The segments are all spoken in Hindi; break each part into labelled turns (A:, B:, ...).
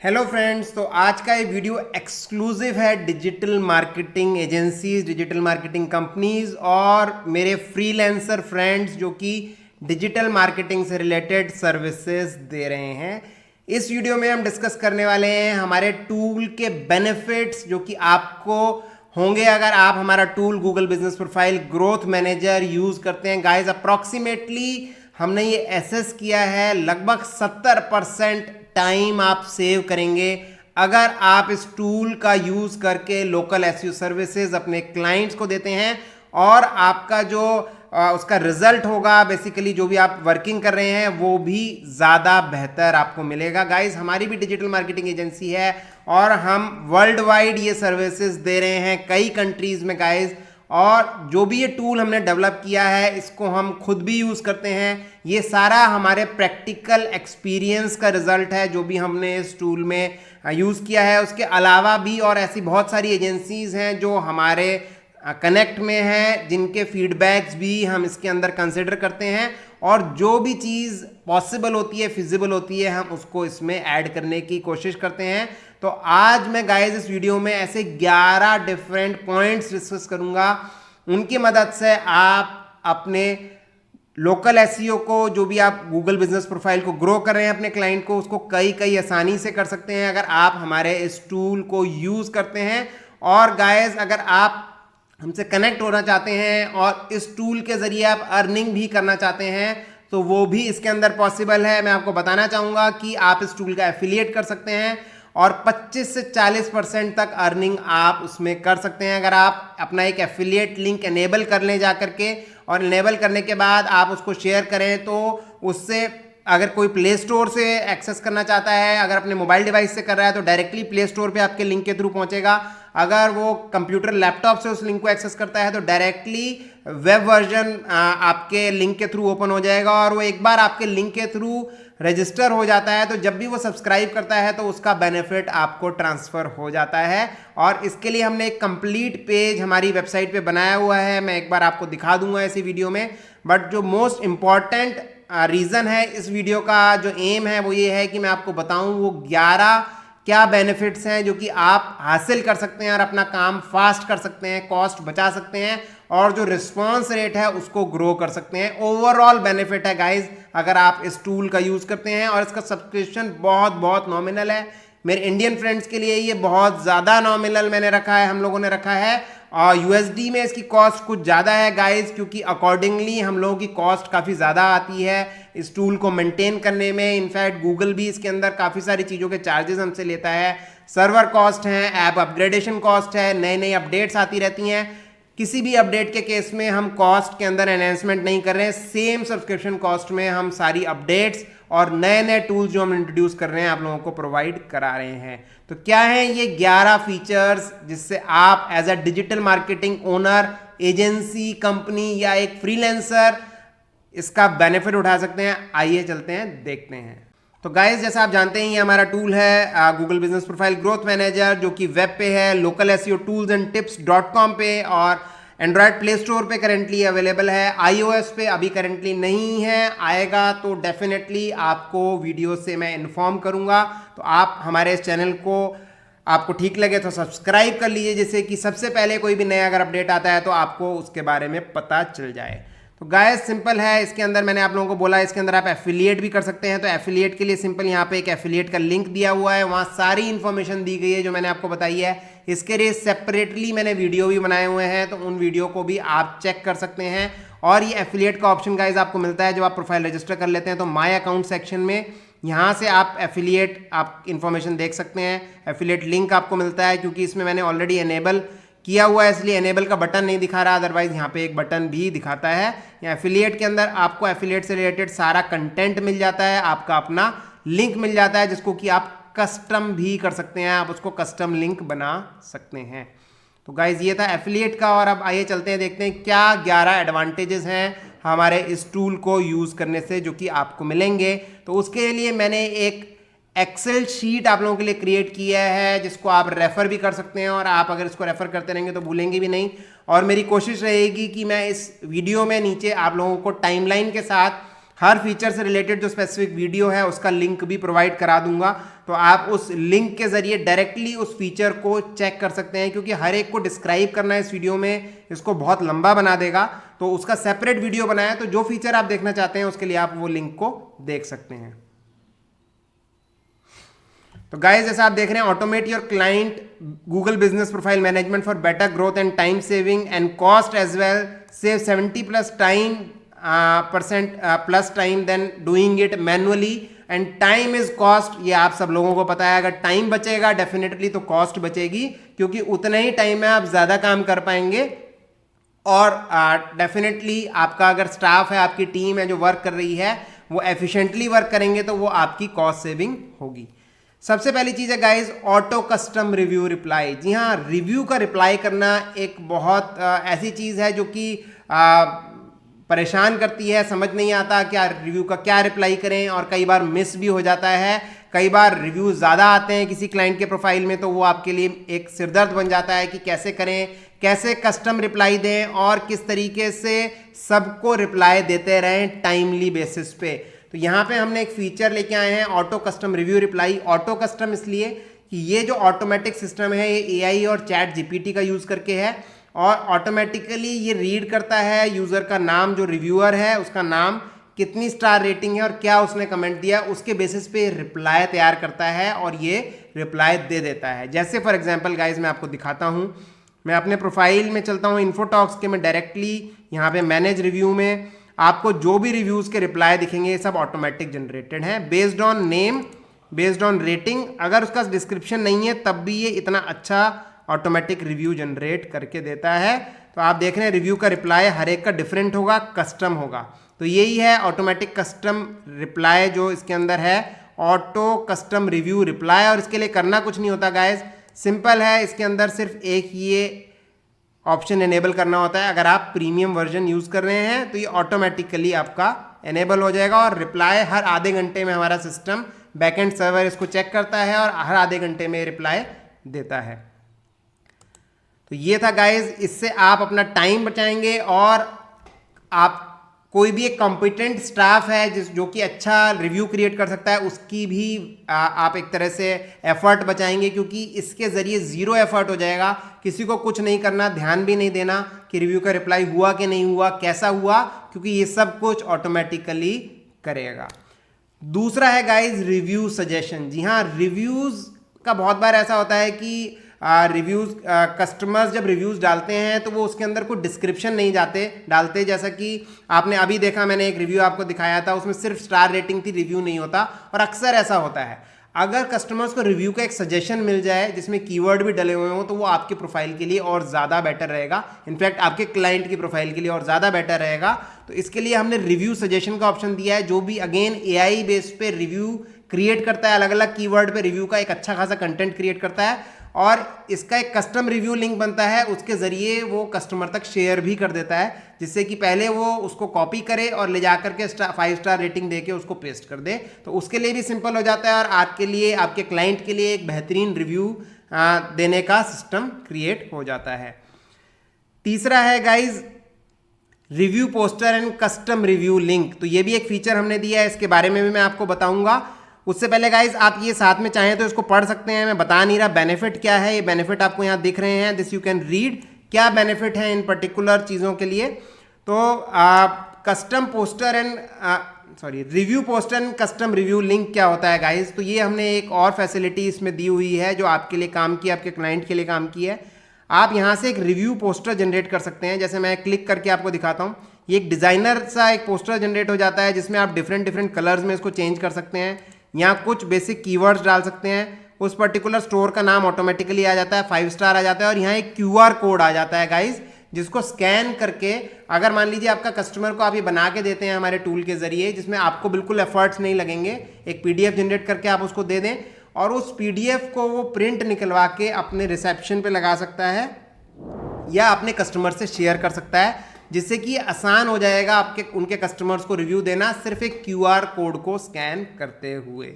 A: हेलो फ्रेंड्स, तो आज का ये वीडियो एक्सक्लूसिव है digital marketing agencies, digital marketing companies और मेरे फ्रीलांसर फ्रेंड्स जो कि डिजिटल मार्केटिंग से रिलेटेड सर्विसेज दे रहे हैं। इस वीडियो में हम डिस्कस करने वाले हैं हमारे टूल के बेनिफिट्स जो कि आपको होंगे अगर आप हमारा tool Google business profile growth manager use करते हैं। गाइस, अप्रॉक्सीमेटली हमने ये एसेस किया है, लगभग 70% टाइम आप सेव करेंगे अगर आप इस टूल का यूज करके लोकल एसईओ सर्विसेज अपने क्लाइंट्स को देते हैं और आपका जो उसका रिजल्ट होगा, बेसिकली जो भी आप वर्किंग कर रहे हैं वो भी ज़्यादा बेहतर आपको मिलेगा। गाइस, हमारी भी डिजिटल मार्केटिंग एजेंसी है और हम वर्ल्ड वाइड ये सर्विसेज दे रहे हैं कई कंट्रीज में। गाइस, और जो भी ये टूल हमने डेवलप किया है इसको हम खुद भी यूज़ करते हैं। ये सारा हमारे प्रैक्टिकल एक्सपीरियंस का रिजल्ट है जो भी हमने इस टूल में यूज़ किया है। उसके अलावा भी और ऐसी बहुत सारी एजेंसीज हैं जो हमारे कनेक्ट में हैं, जिनके फीडबैक्स भी हम इसके अंदर कंसिडर करते हैं और जो भी चीज़ पॉसिबल होती है, फिजिबल होती है, हम उसको इसमें ऐड करने की कोशिश करते हैं। तो आज मैं गाइस इस वीडियो में ऐसे 11 डिफरेंट पॉइंट्स डिस्कस करूंगा, उनकी मदद से आप अपने लोकल एसईओ को, जो भी आप गूगल बिजनेस प्रोफाइल को ग्रो कर रहे हैं अपने क्लाइंट को, उसको कई आसानी से कर सकते हैं अगर आप हमारे इस टूल को यूज़ करते हैं। और गाइस, अगर आप हमसे कनेक्ट होना चाहते हैं और इस टूल के ज़रिए आप अर्निंग भी करना चाहते हैं तो वो भी इसके अंदर पॉसिबल है। मैं आपको बताना चाहूँगा कि आप इस टूल का एफिलिएट कर सकते हैं और 25 से 40% तक अर्निंग आप उसमें कर सकते हैं अगर आप अपना एक एफिलिएट लिंक एनेबल कर लें जा करके, और एनेबल करने के बाद आप उसको शेयर करें तो उससे अगर कोई प्ले स्टोर से एक्सेस करना चाहता है, अगर अपने मोबाइल डिवाइस से कर रहा है तो डायरेक्टली प्ले स्टोर पे आपके लिंक के थ्रू पहुंचेगा। अगर वो कंप्यूटर लैपटॉप से उस लिंक को एक्सेस करता है तो डायरेक्टली वेब वर्जन आपके लिंक के थ्रू ओपन हो जाएगा और वो एक बार आपके लिंक के थ्रू रजिस्टर हो जाता है तो जब भी वो सब्सक्राइब करता है तो उसका बेनिफिट आपको ट्रांसफ़र हो जाता है। और इसके लिए हमने एक कंप्लीट पेज हमारी वेबसाइट पे बनाया हुआ है, मैं एक बार आपको दिखा दूंगा इसी वीडियो में। बट जो मोस्ट इम्पॉर्टेंट रीज़न है इस वीडियो का, जो एम है वो ये है कि मैं आपको बताऊं वो 11 क्या बेनिफिट्स हैं जो कि आप हासिल कर सकते हैं और अपना काम फास्ट कर सकते हैं, कॉस्ट बचा सकते हैं और जो रिस्पांस रेट है उसको ग्रो कर सकते हैं। ओवरऑल बेनिफिट है गाइज अगर आप इस टूल का यूज़ करते हैं। और इसका सब्सक्रिप्शन बहुत नॉमिनल है। मेरे इंडियन फ्रेंड्स के लिए ये बहुत ज़्यादा नॉमिनल मैंने रखा है, हम लोगों ने रखा है। और यूएसडी में इसकी कॉस्ट कुछ ज़्यादा है गाइज, क्योंकि अकॉर्डिंगली हम लोगों की कॉस्ट काफ़ी ज़्यादा आती है इस टूल को मेंटेन करने में। इनफैक्ट गूगल भी इसके अंदर काफ़ी सारी चीज़ों के चार्जेस हमसे लेता है। सर्वर कॉस्ट है, ऐप अपग्रेडेशन कॉस्ट है, नई अपडेट्स आती रहती हैं। किसी भी अपडेट के केस में हम कॉस्ट के अंदर एनहेंसमेंट नहीं कर रहे हैं, सेम सब्सक्रिप्शन कॉस्ट में हम सारी अपडेट्स और नए टूल्स जो हम इंट्रोड्यूस कर रहे हैं आप लोगों को प्रोवाइड करा रहे हैं। तो क्या है ये 11 फीचर्स जिससे आप as a digital marketing owner, agency, company या एक फ्रीलांसर इसका बेनिफिट उठा सकते हैं। आइए चलते हैं, देखते हैं। तो गाइस, जैसा आप जानते हैं ये हमारा टूल है Google business profile growth manager, जो कि वेब पे है लोकल एसईओ टूल्स एंड टिप्स.com पे, और एंड्रॉयड प्ले स्टोर पे करेंटली अवेलेबल है। iOS पे अभी करेंटली नहीं है, आएगा तो डेफिनेटली आपको वीडियो से मैं इन्फॉर्म करूंगा। तो आप हमारे इस चैनल को, आपको ठीक लगे तो सब्सक्राइब कर लीजिए, जिससे कि सबसे पहले कोई भी नया अगर अपडेट आता है तो आपको उसके बारे में पता चल जाए। तो गाइस, सिंपल है। इसके अंदर मैंने आप लोगों को बोला इसके अंदर आप एफिलिएट भी कर सकते हैं। तो एफिलिएट के लिए सिंपल यहाँ पे एक एफिलिएट का लिंक दिया हुआ है, वहाँ सारी इन्फॉर्मेशन दी गई है जो मैंने आपको बताई है। इसके लिए सेपरेटली मैंने वीडियो भी बनाए हुए हैं, तो उन वीडियो को भी आप चेक कर सकते हैं। और ये एफिलिएट का ऑप्शन गाइस आपको मिलता है जब आप प्रोफाइल रजिस्टर कर लेते हैं तो माई अकाउंट सेक्शन में यहाँ से आप एफिलिएट आप इन्फॉर्मेशन देख सकते हैं। एफिलिएट लिंक आपको मिलता है, क्योंकि इसमें मैंने ऑलरेडी एनेबल किया हुआ है इसलिए एनेबल का बटन नहीं दिखा रहा, अदरवाइज यहाँ पे एक बटन भी दिखाता है। या एफिलिएट के अंदर आपको एफिलिएट से रिलेटेड सारा कंटेंट मिल जाता है, आपका अपना लिंक मिल जाता है जिसको कि आप कस्टम भी कर सकते हैं, आप उसको कस्टम लिंक बना सकते हैं। तो गाइज, ये था एफिलिएट का। और अब आइए चलते हैं, देखते हैं क्या 11 एडवांटेजेस हैं हमारे इस टूल को यूज़ करने से जो कि आपको मिलेंगे। तो उसके लिए मैंने एक एक्सेल शीट आप लोगों के लिए क्रिएट किया है जिसको आप रेफ़र भी कर सकते हैं, और आप अगर इसको रेफ़र करते रहेंगे तो भूलेंगे भी नहीं। और मेरी कोशिश रहेगी कि मैं इस वीडियो में नीचे आप लोगों को टाइमलाइन के साथ हर फीचर से रिलेटेड जो स्पेसिफिक वीडियो है उसका लिंक भी प्रोवाइड करा दूंगा, तो आप उस लिंक के जरिए डायरेक्टली उस फीचर को चेक कर सकते हैं, क्योंकि हर एक को डिस्क्राइब करना है इस वीडियो में, इसको बहुत लंबा बना देगा, तो उसका सेपरेट वीडियो बनाया। तो जो फीचर आप देखना चाहते हैं उसके लिए आप वो लिंक को देख सकते हैं। तो गाइस जैसा आप देख रहे हैं, automate your client Google business profile management for better growth and time saving and cost as well, save 70% plus time then doing it manually, and time is cost. ये आप सब लोगों को पता है, अगर टाइम बचेगा डेफिनेटली तो कॉस्ट बचेगी, क्योंकि उतना ही टाइम में आप ज्यादा काम कर पाएंगे। और डेफिनेटली आपका अगर स्टाफ है, आपकी टीम है जो वर्क कर रही है, वो एफिशिएंटली वर्क करेंगे तो वो आपकी कॉस्ट सेविंग होगी। सबसे पहली चीज है guys, auto custom review reply. जी हाँ, रिव्यू का रिप्लाई करना एक बहुत ऐसी चीज है जो कि परेशान करती है, समझ नहीं आता क्या रिव्यू का क्या रिप्लाई करें, और कई बार मिस भी हो जाता है। कई बार रिव्यू ज़्यादा आते हैं किसी क्लाइंट के प्रोफाइल में, तो वो आपके लिए एक सिरदर्द बन जाता है कि कैसे करें, कैसे कस्टम रिप्लाई दें और किस तरीके से सबको रिप्लाई देते रहें टाइमली बेसिस पे। तो यहाँ पे हमने एक फीचर लेके आए हैं, auto custom review reply. Auto custom इसलिए कि ये जो ऑटोमेटिक सिस्टम है ये एआई और चैट जीपीटी का यूज़ करके है, और ऑटोमेटिकली ये रीड करता है यूज़र का नाम, जो रिव्यूअर है उसका नाम, कितनी स्टार रेटिंग है और क्या उसने कमेंट दिया, उसके बेसिस पे रिप्लाई तैयार करता है और ये रिप्लाई दे देता है। जैसे फॉर एग्जांपल गाइज मैं आपको दिखाता हूँ, मैं अपने प्रोफाइल में चलता हूँ इन्फोटॉक्स के, मैं डायरेक्टली यहाँ पे मैनेज रिव्यू में आपको जो भी रिव्यूज़ के रिप्लाई दिखेंगे ये सब ऑटोमेटिक जनरेटेड हैं, based on name, based on rating. अगर उसका डिस्क्रिप्शन नहीं है तब भी ये इतना अच्छा ऑटोमेटिक रिव्यू जनरेट करके देता है। तो आप देख रहे हैं रिव्यू का रिप्लाई हर एक का डिफरेंट होगा, कस्टम होगा। तो यही है ऑटोमेटिक कस्टम रिप्लाई जो इसके अंदर है, ऑटो कस्टम रिव्यू रिप्लाई। और इसके लिए करना कुछ नहीं होता गाइज, सिंपल है, इसके अंदर सिर्फ एक ये ऑप्शन एनेबल करना होता है। अगर आप प्रीमियम वर्जन यूज़ कर रहे हैं तो ये ऑटोमेटिकली आपका एनेबल हो जाएगा, और रिप्लाई हर आधे घंटे में हमारा सिस्टम बैकएंड सर्वर इसको चेक करता है और हर आधे घंटे में रिप्लाई देता है। तो ये था गाइज, इससे आप अपना टाइम बचाएंगे और आप कोई भी एक कॉम्पिटेंट स्टाफ है जो कि अच्छा रिव्यू क्रिएट कर सकता है, उसकी भी आप एक तरह से एफर्ट बचाएंगे, क्योंकि इसके ज़रिए ज़ीरो एफर्ट हो जाएगा। किसी को कुछ नहीं करना, ध्यान भी नहीं देना कि रिव्यू का रिप्लाई हुआ कि नहीं हुआ, कैसा हुआ, क्योंकि ये सब कुछ ऑटोमेटिकली करेगा। दूसरा है गाइज रिव्यू सजेशन। जी हाँ, रिव्यूज़ का बहुत बार ऐसा होता है कि रिव्यूज़ कस्टमर्स जब रिव्यूज़ डालते हैं तो वो उसके अंदर कोई डिस्क्रिप्शन नहीं डालते। जैसा कि आपने अभी देखा, मैंने एक रिव्यू आपको दिखाया था, उसमें सिर्फ स्टार रेटिंग थी, रिव्यू नहीं होता। और अक्सर ऐसा होता है, अगर कस्टमर्स को रिव्यू का एक सजेशन मिल जाए जिसमें कीवर्ड भी डले हुए हों, तो वो आपके प्रोफाइल के लिए और ज़्यादा बेटर रहेगा, इनफैक्ट आपके क्लाइंट की प्रोफाइल के लिए और ज़्यादा बेटर रहेगा। तो इसके लिए हमने रिव्यू सजेशन का ऑप्शन दिया है, जो भी अगेन एआई बेस पे रिव्यू क्रिएट करता है, अलग अलग कीवर्ड पे रिव्यू का एक अच्छा खासा कंटेंट क्रिएट करता है, और इसका एक कस्टम रिव्यू लिंक बनता है, उसके ज़रिए वो कस्टमर तक शेयर भी कर देता है, जिससे कि पहले वो उसको कॉपी करे और ले जा करके 5 स्टार रेटिंग देके उसको पेस्ट कर दे। तो उसके लिए भी सिंपल हो जाता है और आपके लिए, आपके क्लाइंट के लिए एक बेहतरीन रिव्यू देने का सिस्टम क्रिएट हो जाता है। तीसरा है guys review poster and custom review link. तो ये भी एक फीचर हमने दिया है, इसके बारे में भी मैं आपको बताऊंगा। उससे पहले गाइज आप ये साथ में चाहें तो इसको पढ़ सकते हैं, मैं बता नहीं रहा बेनिफिट क्या है। ये बेनिफिट आपको यहाँ दिख रहे हैं, दिस यू कैन रीड, क्या बेनिफिट है इन पर्टिकुलर चीज़ों के लिए। तो custom poster and review poster and custom review link क्या होता है गाइज। तो ये हमने एक और फैसिलिटी इसमें दी हुई है जो आपके लिए काम की, आपके क्लाइंट के लिए काम की है। आप यहाँ से एक रिव्यू पोस्टर जनरेट कर सकते हैं। जैसे मैं क्लिक करके आपको दिखाता हूँ, ये एक डिज़ाइनर सा एक पोस्टर जनरेट हो जाता है, जिसमें आप डिफरेंट कलर्स में इसको चेंज कर सकते हैं। यहाँ कुछ बेसिक कीवर्ड्स डाल सकते हैं, उस पर्टिकुलर स्टोर का नाम ऑटोमेटिकली आ जाता है, 5 स्टार आ जाता है, और यहाँ एक QR कोड आ जाता है गाइज, जिसको स्कैन करके, अगर मान लीजिए आपका कस्टमर को आप ये बना के देते हैं हमारे टूल के जरिए, जिसमें आपको बिल्कुल एफर्ट्स नहीं लगेंगे, एक PDF जनरेट करके आप उसको दे दें और उस PDF को वो प्रिंट निकलवा के अपने रिसेप्शन पे लगा सकता है या अपने कस्टमर से शेयर कर सकता है, जिससे कि आसान हो जाएगा आपके उनके कस्टमर्स को रिव्यू देना सिर्फ एक QR कोड को स्कैन करते हुए।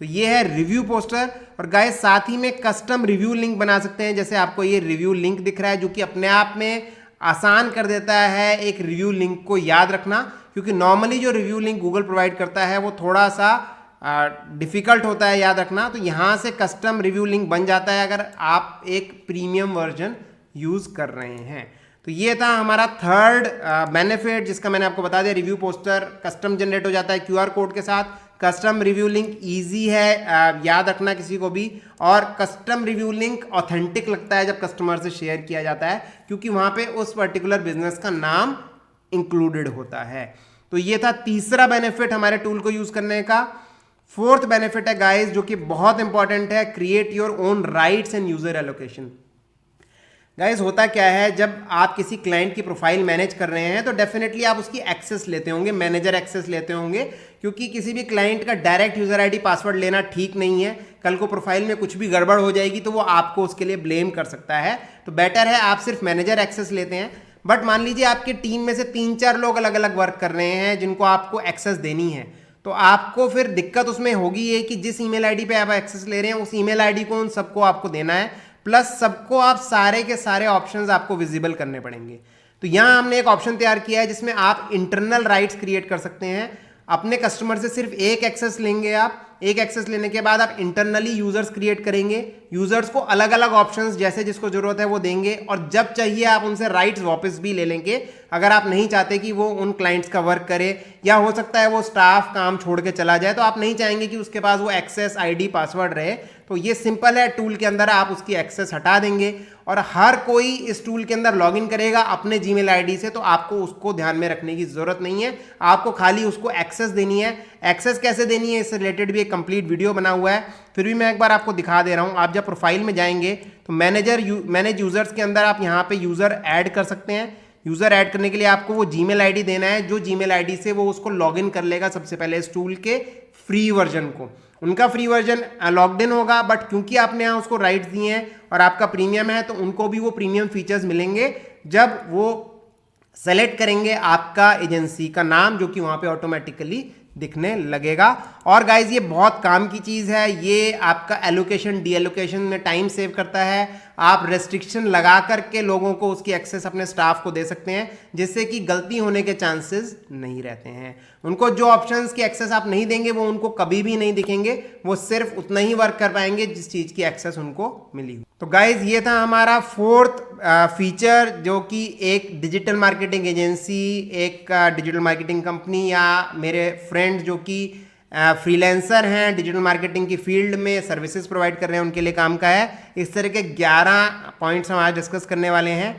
A: तो ये है रिव्यू पोस्टर। और गाइस साथ ही में कस्टम रिव्यू लिंक बना सकते हैं। जैसे आपको ये रिव्यू लिंक दिख रहा है, जो कि अपने आप में आसान कर देता है एक रिव्यू लिंक को याद रखना, क्योंकि नॉर्मली जो रिव्यू लिंक गूगल प्रोवाइड करता है वो थोड़ा सा डिफ़िकल्ट होता है याद रखना, तो यहाँ से कस्टम रिव्यू लिंक बन जाता है अगर आप एक प्रीमियम वर्जन यूज़ कर रहे हैं। तो ये था हमारा थर्ड बेनिफिट जिसका मैंने आपको बता दिया। रिव्यू पोस्टर कस्टम जनरेट हो जाता है क्यूआर कोड के साथ, कस्टम रिव्यू लिंक इजी है याद रखना किसी को भी, और कस्टम रिव्यू लिंक ऑथेंटिक लगता है जब कस्टमर से शेयर किया जाता है क्योंकि वहाँ पे उस पर्टिकुलर बिजनेस का नाम इंक्लूडेड होता है। तो ये था तीसरा बेनिफिट हमारे टूल को यूज़ करने का। फोर्थ बेनिफिट है गाइस जो कि बहुत इंपॉर्टेंट है, create your own rights and user allocation. Guys होता क्या है, जब आप किसी क्लाइंट की प्रोफाइल मैनेज कर रहे हैं तो डेफिनेटली आप उसकी एक्सेस लेते होंगे, मैनेजर एक्सेस लेते होंगे, क्योंकि किसी भी क्लाइंट का डायरेक्ट यूजर आईडी पासवर्ड लेना ठीक नहीं है। कल को प्रोफाइल में कुछ भी गड़बड़ हो जाएगी तो वो आपको उसके लिए ब्लेम कर सकता है। तो बेटर है आप सिर्फ मैनेजर एक्सेस लेते हैं। बट मान लीजिए आपके टीम में से 3-4 लोग अलग अलग वर्क कर रहे हैं जिनको आपको एक्सेस देनी है, तो आपको फिर दिक्कत उसमें होगी ये कि जिस ईमेल आईडी पे आप एक्सेस ले रहे हैं उस ईमेल आईडी को उन सबको आपको देना है, प्लस सबको आप सारे के सारे ऑप्शंस आपको विजिबल करने पड़ेंगे। तो यहाँ हमने एक ऑप्शन तैयार किया है जिसमें आप इंटरनल राइट्स क्रिएट कर सकते हैं। अपने कस्टमर से सिर्फ एक एक्सेस लेंगे आप, एक एक्सेस लेने के बाद आप इंटरनली यूजर्स क्रिएट करेंगे, यूजर्स को अलग अलग ऑप्शंस जैसे जिसको जरूरत है वो देंगे, और जब चाहिए आप उनसे राइट्स वापस भी ले लेंगे अगर आप नहीं चाहते कि वो उन क्लाइंट्स का वर्क करे, या हो सकता है वो स्टाफ काम छोड़ के चला जाए तो आप नहीं चाहेंगे कि उसके पास वो एक्सेस आईडी पासवर्ड रहे। तो ये सिंपल है, टूल के अंदर आप उसकी एक्सेस हटा देंगे और हर कोई इस टूल के अंदर लॉगिन करेगा अपने जीमेल आईडी से, तो आपको उसको ध्यान में रखने की जरूरत नहीं है, आपको खाली उसको एक्सेस देनी है। एक्सेस कैसे देनी है इससे रिलेटेड भी एक कंप्लीट वीडियो बना हुआ है, फिर भी मैं एक बार आपको दिखा दे रहा हूं। आप जब प्रोफाइल में जाएंगे तो मैनेज यूजर्स के अंदर आप यहाँ पे यूजर ऐड कर सकते हैं। यूजर ऐड करने के लिए आपको वो जीमेल आईडी देना है जो जीमेल आईडी से वो उसको लॉगिन कर लेगा सबसे पहले इस टूल के फ्री वर्जन को। उनका फ्री वर्जन लॉग्ड इन होगा, बट क्योंकि आपने यहाँ उसको राइट्स दिए हैं और आपका प्रीमियम है तो उनको भी वो प्रीमियम फीचर्स मिलेंगे जब वो सेलेक्ट करेंगे आपका एजेंसी का नाम, जो कि वहाँ पे ऑटोमेटिकली दिखने लगेगा। और गाइज ये बहुत काम की चीज़ है, ये आपका एलोकेशन डी एलोकेशन में टाइम सेव करता है। आप रेस्ट्रिक्शन लगा करके लोगों को उसकी एक्सेस अपने स्टाफ को दे सकते हैं जिससे कि गलती होने के चांसेस नहीं रहते हैं। उनको जो ऑप्शंस की एक्सेस आप नहीं देंगे वो उनको कभी भी नहीं दिखेंगे, वो सिर्फ उतना ही वर्क कर पाएंगे जिस चीज़ की एक्सेस उनको मिली। तो गाइज ये था हमारा फोर्थ फीचर जो कि एक डिजिटल मार्केटिंग एजेंसी, एक डिजिटल मार्केटिंग कंपनी या मेरे फ्रेंड जो कि फ्रीलांसर हैं डिजिटल मार्केटिंग की फील्ड में सर्विसेज प्रोवाइड कर रहे हैं उनके लिए काम का है। इस तरह के 11 पॉइंट्स हम आज डिस्कस करने वाले हैं।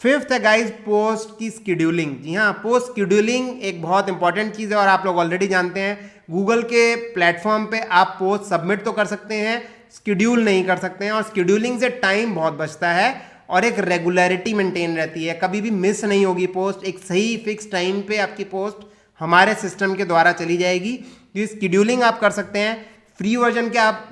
A: फिफ्थ है गाइज पोस्ट की स्केड्यूलिंग। जी हाँ, पोस्ट स्केड्यूलिंग एक बहुत इंपॉर्टेंट चीज़ है और आप लोग ऑलरेडी जानते हैं गूगल के प्लेटफॉर्म पे आप पोस्ट सबमिट तो कर सकते हैं, स्केड्यूल नहीं कर सकते हैं, और स्केड्यूलिंग से टाइम बहुत बचता है और एक रेगुलरिटी मेंटेन रहती है, कभी भी मिस नहीं होगी पोस्ट, एक सही फिक्स टाइम पे आपकी पोस्ट हमारे सिस्टम के द्वारा चली जाएगी। ये स्केड्यूलिंग आप कर सकते हैं फ्री वर्जन के आप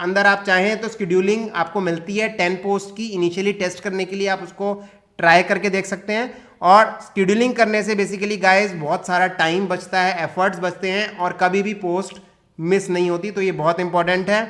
A: अंदर आप चाहें तो स्केड्यूलिंग आपको मिलती है 10 पोस्ट की। इनिशियली टेस्ट करने के लिए आप उसको ट्राई करके देख सकते हैं, और स्केड्यूलिंग करने से बेसिकली गाइस बहुत सारा टाइम बचता है, एफर्ट्स बचते हैं और कभी भी पोस्ट मिस नहीं होती। तो ये बहुत इंपॉर्टेंट है।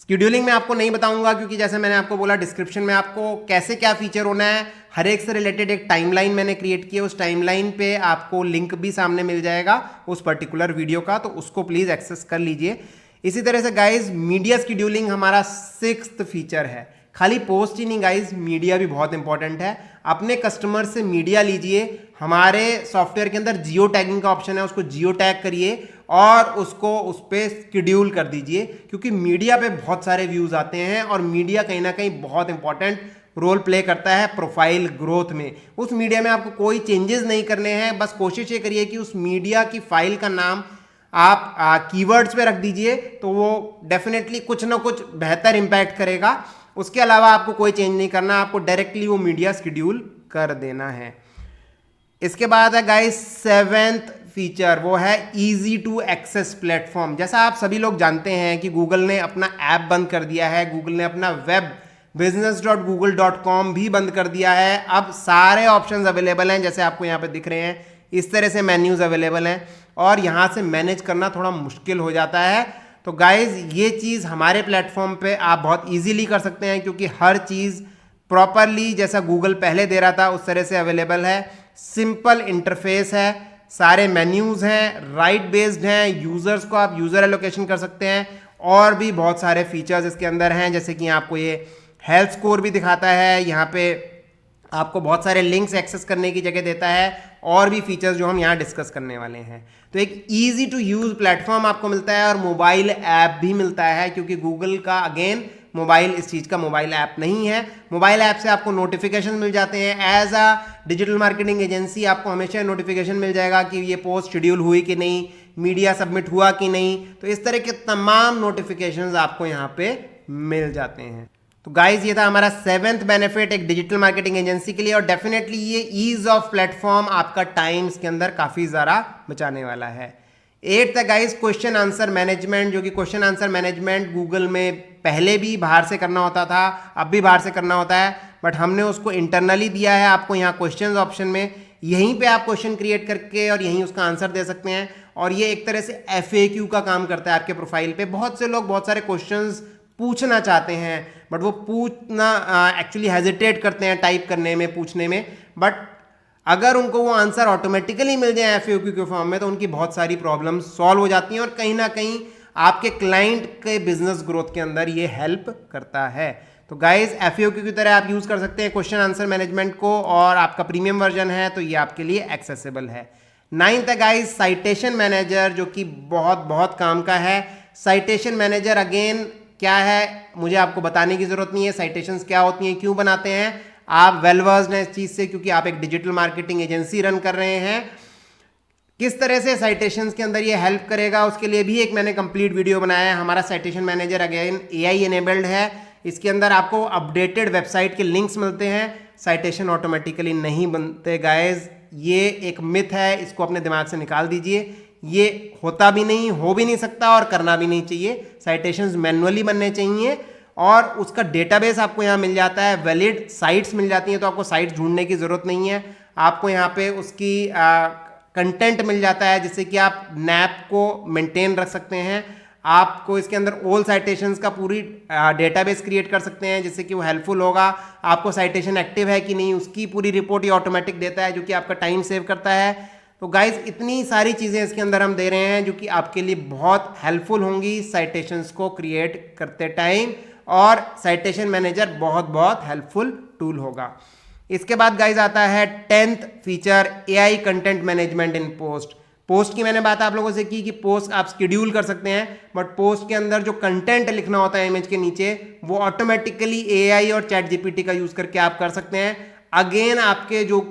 A: स्केड्यूलिंग में आपको नहीं बताऊंगा क्योंकि जैसे मैंने आपको बोला डिस्क्रिप्शन में आपको कैसे क्या फीचर होना है, हर एक से रिलेटेड एक टाइमलाइन मैंने क्रिएट की है, उस टाइमलाइन पे आपको लिंक भी सामने मिल जाएगा उस पर्टिकुलर वीडियो का, तो उसको प्लीज़ एक्सेस कर लीजिए। इसी तरह से गाइज मीडिया स्केड्यूलिंग हमारा 6th फीचर है। खाली पोस्ट ही नहीं गाइज, मीडिया भी बहुत इंपॉर्टेंट है। अपने कस्टमर से मीडिया लीजिए, हमारे सॉफ्टवेयर के अंदर जियो टैगिंग का ऑप्शन है, उसको जियो टैग करिए और उसको उस पर स्केड्यूल कर दीजिए, क्योंकि मीडिया पे बहुत सारे व्यूज़ आते हैं और मीडिया कहीं ना कहीं बहुत इंपॉर्टेंट रोल प्ले करता है प्रोफाइल ग्रोथ में। उस मीडिया में आपको कोई चेंजेस नहीं करने हैं, बस कोशिश ये करिए कि उस मीडिया की फाइल का नाम आप कीवर्ड्स पे रख दीजिए, तो वो डेफिनेटली कुछ ना कुछ बेहतर इंपैक्ट करेगा। उसके अलावा आपको कोई चेंज नहीं करना, आपको डायरेक्टली वो मीडिया शेड्यूल कर देना है। इसके बाद है गाइस 7th फीचर, वो है इजी टू एक्सेस प्लेटफॉर्म। जैसा आप सभी लोग जानते हैं कि गूगल ने अपना ऐप बंद कर दिया है, गूगल ने अपना वेब business.google.com भी बंद कर दिया है। अब सारे ऑप्शंस अवेलेबल हैं, जैसे आपको यहाँ पे दिख रहे हैं, इस तरह से मेन्यूज अवेलेबल हैं और यहाँ से मैनेज करना थोड़ा मुश्किल हो जाता है। तो गाइज ये चीज़ हमारे प्लेटफॉर्म पे आप बहुत इजीली कर सकते हैं, क्योंकि हर चीज़ प्रॉपरली जैसा गूगल पहले दे रहा था उस तरह से अवेलेबल है। सिंपल इंटरफेस है, सारे मेन्यूज़ हैं, राइट बेस्ड हैं, यूज़र्स को आप यूज़र एलोकेशन कर सकते हैं और भी बहुत सारे फीचर्स इसके अंदर हैं, जैसे कि आपको ये हेल्थ स्कोर भी दिखाता है, यहाँ पे आपको बहुत सारे लिंक्स एक्सेस करने की जगह देता है और भी फीचर्स जो हम यहाँ डिस्कस करने वाले हैं। तो एक इजी टू यूज़ प्लेटफॉर्म आपको मिलता है और मोबाइल ऐप भी मिलता है, क्योंकि गूगल का अगेन मोबाइल इस चीज़ का मोबाइल ऐप नहीं है। मोबाइल ऐप से आपको नोटिफिकेशन मिल जाते हैं। As a digital marketing agency आपको हमेशा नोटिफिकेशन मिल जाएगा कि ये पोस्ट शेड्यूल हुई कि नहीं, मीडिया सबमिट हुआ कि नहीं, तो इस तरह के तमाम नोटिफिकेशंस आपको यहाँ पे मिल जाते हैं। तो गाइज ये था हमारा 7th बेनिफिट एक डिजिटल मार्केटिंग एजेंसी के लिए, और डेफिनेटली ये ईज ऑफ प्लेटफॉर्म आपका टाइम के अंदर काफ़ी ज़्यादा बचाने वाला है। 8th है गाइज क्वेश्चन आंसर मैनेजमेंट, जो कि क्वेश्चन आंसर मैनेजमेंट गूगल में पहले भी बाहर से करना होता था, अब भी बाहर से करना होता है, बट हमने उसको इंटरनली दिया है आपको यहाँ क्वेश्चन ऑप्शन में। यहीं पे आप क्वेश्चन क्रिएट करके और यहीं उसका आंसर दे सकते हैं, और ये एक तरह से FAQ का काम करता है आपके प्रोफाइल पे। बहुत से लोग बहुत सारे क्वेश्चंस पूछना चाहते हैं, बट वो पूछना एक्चुअली हेजिटेट करते हैं टाइप करने में, पूछने में, बट अगर उनको वो आंसर ऑटोमेटिकली मिल जाए FAQ के फॉर्म में तो उनकी बहुत सारी प्रॉब्लम सॉल्व हो जाती हैं, और कहीं ना कहीं आपके क्लाइंट के बिजनेस ग्रोथ के अंदर ये हेल्प करता है। तो गाइज FAQ की तरह आप यूज़ कर सकते हैं क्वेश्चन आंसर मैनेजमेंट को, और आपका प्रीमियम वर्जन है तो ये आपके लिए एक्सेसिबल है। 9th है गाइज साइटेशन मैनेजर, जो कि बहुत बहुत काम का है। साइटेशन मैनेजर अगेन क्या है मुझे आपको बताने की जरूरत नहीं है, साइटेशंस क्या होती हैं, क्यों बनाते हैं, आप वेल वर्स्ड हैं इस चीज़ से, क्योंकि आप एक डिजिटल मार्केटिंग एजेंसी रन कर रहे हैं। किस तरह से साइटेशंस के अंदर ये हेल्प करेगा उसके लिए भी एक मैंने कंप्लीट वीडियो बनाया है। हमारा citation manager again AI enabled है, इसके अंदर आपको अपडेटेड वेबसाइट के लिंक्स मिलते हैं, साइटेशन ऑटोमेटिकली नहीं बनते गाइज, ये एक मिथ है, इसको अपने दिमाग से निकाल दीजिए, ये होता भी नहीं, हो भी नहीं सकता और करना भी नहीं चाहिए। साइटेशंस मैनुअली बनने चाहिए, और उसका डेटाबेस आपको यहाँ मिल जाता है, वैलिड साइट्स मिल जाती हैं, तो आपको साइट्स ढूंढने की ज़रूरत नहीं है। आपको यहाँ पे उसकी कंटेंट मिल जाता है, जिससे कि आप नैप को मेंटेन रख सकते हैं। आपको इसके अंदर ऑल साइटेशंस का पूरी डेटाबेस क्रिएट कर सकते हैं, जिससे कि वो हेल्पफुल होगा। आपको साइटेशन एक्टिव है कि नहीं उसकी पूरी रिपोर्ट ये ऑटोमेटिक देता है, जो कि आपका टाइम सेव करता है। तो गाइज इतनी सारी चीज़ें इसके अंदर हम दे रहे हैं जो कि आपके लिए बहुत हेल्पफुल होंगी साइटेशंस को क्रिएट करते टाइम, और साइटेशन मैनेजर बहुत बहुत हेल्पफुल टूल होगा। इसके बाद गाइज आता है 10th feature AI content management in post. Post की मैंने बात आप लोगों से की कि पोस्ट आप शेड्यूल कर सकते हैं, बट पोस्ट के अंदर जो कंटेंट लिखना होता है इमेज के नीचे, वो ऑटोमेटिकली AI और ChatGPT का यूज करके आप कर सकते हैं। अगेन आपके जो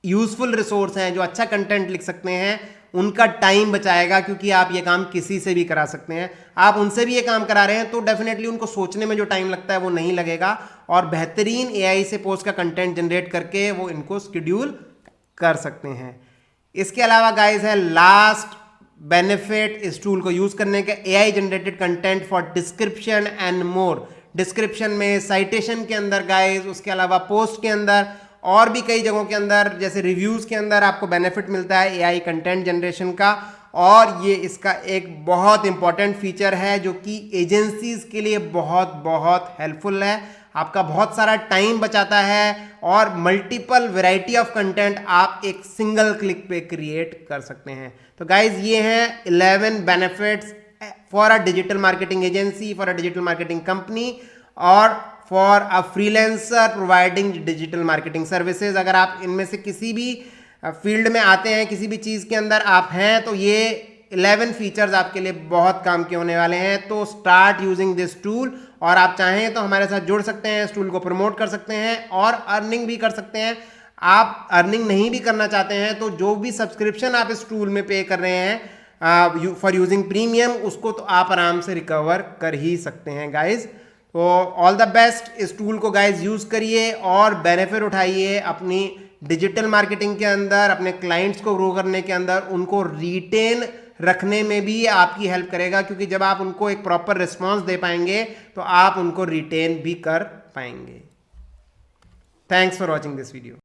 A: यूजफुल रिसोर्स हैं, जो अच्छा कंटेंट लिख सकते हैं, उनका टाइम बचाएगा, क्योंकि आप ये काम किसी से भी करा सकते हैं। आप उनसे भी ये काम करा रहे हैं तो डेफिनेटली उनको सोचने में जो टाइम लगता है वो नहीं लगेगा, और बेहतरीन AI से पोस्ट का कंटेंट जनरेट करके वो इनको शेड्यूल कर सकते हैं। इसके अलावा गाइस है लास्ट बेनिफिट इस टूल को यूज करने का, AI generated content for description and more. Description में, साइटेशन के अंदर गाइस, उसके अलावा पोस्ट के अंदर और भी कई जगहों के अंदर, जैसे रिव्यूज के अंदर आपको बेनिफिट मिलता है AI कंटेंट जनरेशन का, और ये इसका एक बहुत इंपॉर्टेंट फीचर है जो कि एजेंसीज के लिए बहुत बहुत हेल्पफुल है। आपका बहुत सारा टाइम बचाता है, और मल्टीपल वैरायटी ऑफ कंटेंट आप एक सिंगल क्लिक पे क्रिएट कर सकते हैं। तो गाइज ये हैं 11 benefits for a digital marketing agency, for a digital marketing company, और for a freelancer providing digital marketing services. अगर आप इनमें से किसी भी फील्ड में आते हैं, किसी भी चीज़ के अंदर आप हैं, तो ये 11 फीचर्स आपके लिए बहुत काम के होने वाले हैं। तो स्टार्ट यूजिंग दिस टूल, और आप चाहें तो हमारे साथ जुड़ सकते हैं, इस टूल को प्रमोट कर सकते हैं और अर्निंग भी कर सकते हैं। आप अर्निंग नहीं भी करना चाहते हैं तो जो भी सब्सक्रिप्शन आप इस टूल में पे कर रहे हैं फॉर यूजिंग प्रीमियम, उसको तो आप आराम से रिकवर कर ही सकते हैं गाइज। तो ऑल द बेस्ट, इस टूल को गाइज यूज़ करिए और बेनिफिट उठाइए अपनी डिजिटल मार्केटिंग के अंदर, अपने क्लाइंट्स को ग्रो करने के अंदर, उनको रिटेन रखने में भी आपकी हेल्प करेगा, क्योंकि जब आप उनको एक प्रॉपर रिस्पॉन्स दे पाएंगे तो आप उनको रिटेन भी कर पाएंगे। Thanks for watching this video.